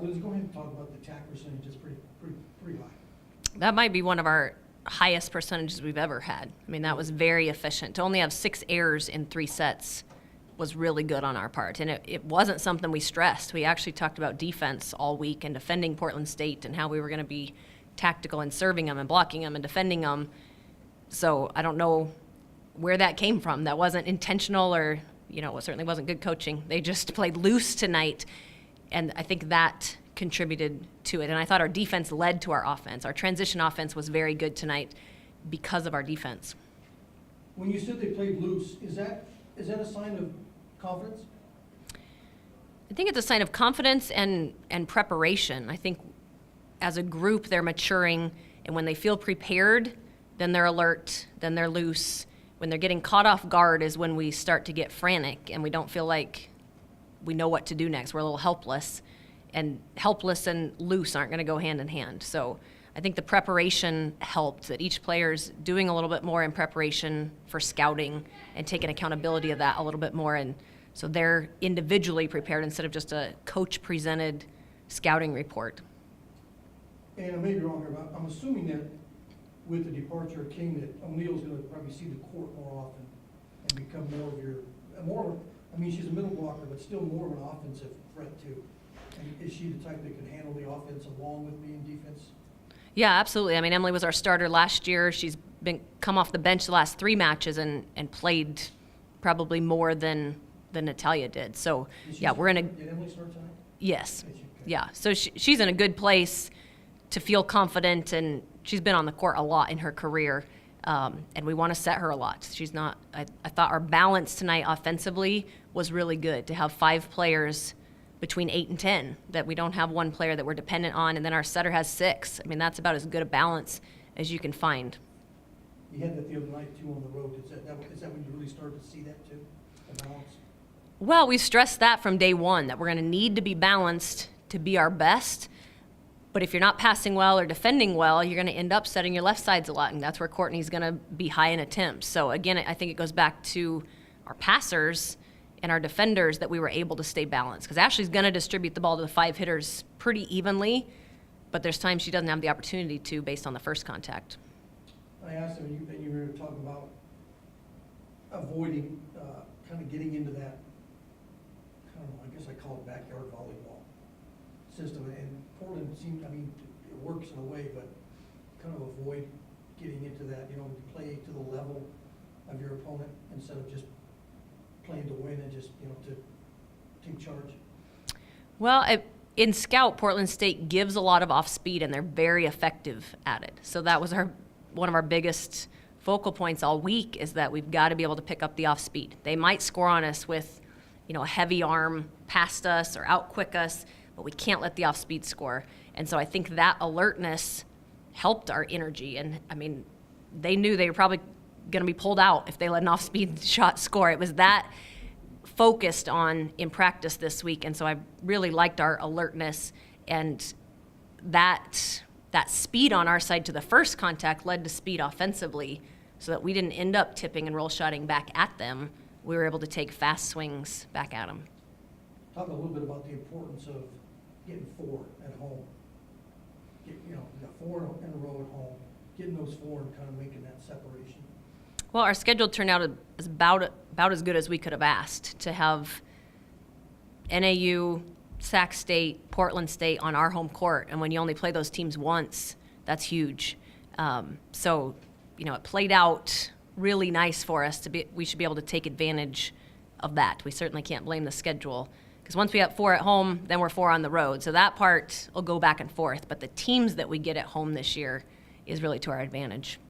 Liz, go ahead and talk about the attack percentage. It's pretty high. That might be one of our highest percentages we've ever had. I mean, that was very efficient. To only have 6 errors in 3 sets was really good on our part. And it wasn't something we stressed. We actually talked about defense all week and defending Portland State and how we were going to be tactical in serving them and blocking them and defending them. So I don't know where that came from. That wasn't intentional or, it certainly wasn't good coaching. They just played loose tonight. And I think that contributed to it. And I thought our defense led to our offense. Our transition offense was very good tonight because of our defense. When you said they played loose, is that a sign of confidence? I think it's a sign of confidence and preparation. I think as a group they're maturing, and when they feel prepared, then they're alert, then they're loose. When they're getting caught off guard is when we start to get frantic and we don't feel like we know what to do next. We're a little helpless. And helpless and loose aren't going to go hand in hand. So I think the preparation helped, that each player's doing a little bit more in preparation for scouting and taking accountability of that a little bit more. And so they're individually prepared instead of just a coach-presented scouting report. And I may be wrong here, but I'm assuming that with the departure of King, that O'Neill's going to probably see the court more often and become she's a middle blocker, but still more of an offensive threat too. And is she the type that can handle the offense along with being defense? Yeah, absolutely. I mean, Emily was our starter last year. She's come off the bench the last 3 matches and played probably more than Natalia did. So, we're in a... Did Emily start tonight? Yes. Yeah. So she's in a good place to feel confident, and she's been on the court a lot in her career, and we want to set her a lot. She's not... I thought our balance tonight offensively was really good, to have 5 players between 8 and 10, that we don't have one player that we're dependent on, and then our setter has 6. I mean, that's about as good a balance as you can find. You had that the other night, too, on the road. Is that when you really started to see that, too, the balance? Well, we stressed that from day one, that we're going to need to be balanced to be our best. But if you're not passing well or defending well, you're going to end up setting your left sides a lot, and that's where Courtney's going to be high in attempts. So, again, I think it goes back to our passers and our defenders, that we were able to stay balanced. Because Ashley's going to distribute the ball to the 5 hitters pretty evenly, but there's times she doesn't have the opportunity to based on the first contact. I asked him, and you were talking about avoiding kind of getting into that, I don't know, I guess I call it backyard volleyball system. And Portland it works in a way, but kind of avoid getting into that, play to the level of your opponent instead of just playing to win and just, to take charge. Well, in Scout, Portland State gives a lot of off speed, and they're very effective at it. So that was one of our biggest focal points all week, is that we've got to be able to pick up the off speed. They might score on us with, a heavy arm past us or out quick us, but we can't let the off speed score. And so I think that alertness helped our energy. And I mean, they knew they were probably going to be pulled out if they let an off speed shot score. It was that focused on in practice this week. And so I really liked our alertness, and that speed on our side to the first contact led to speed offensively, so that we didn't end up tipping and roll shotting back at them. We were able to take fast swings back at them. Talk a little bit about the importance of getting 4 at home. You got 4 in a row at home, getting those 4 and kind of making that separation. Well, our schedule turned out as about as good as we could have asked, to have NAU, Sac State, Portland State on our home court. And when you only play those teams once, that's huge. So, it played out really nice for us. We should be able to take advantage of that. We certainly can't blame the schedule, because once we have 4 at home, then we're 4 on the road. So that part will go back and forth. But the teams that we get at home this year is really to our advantage.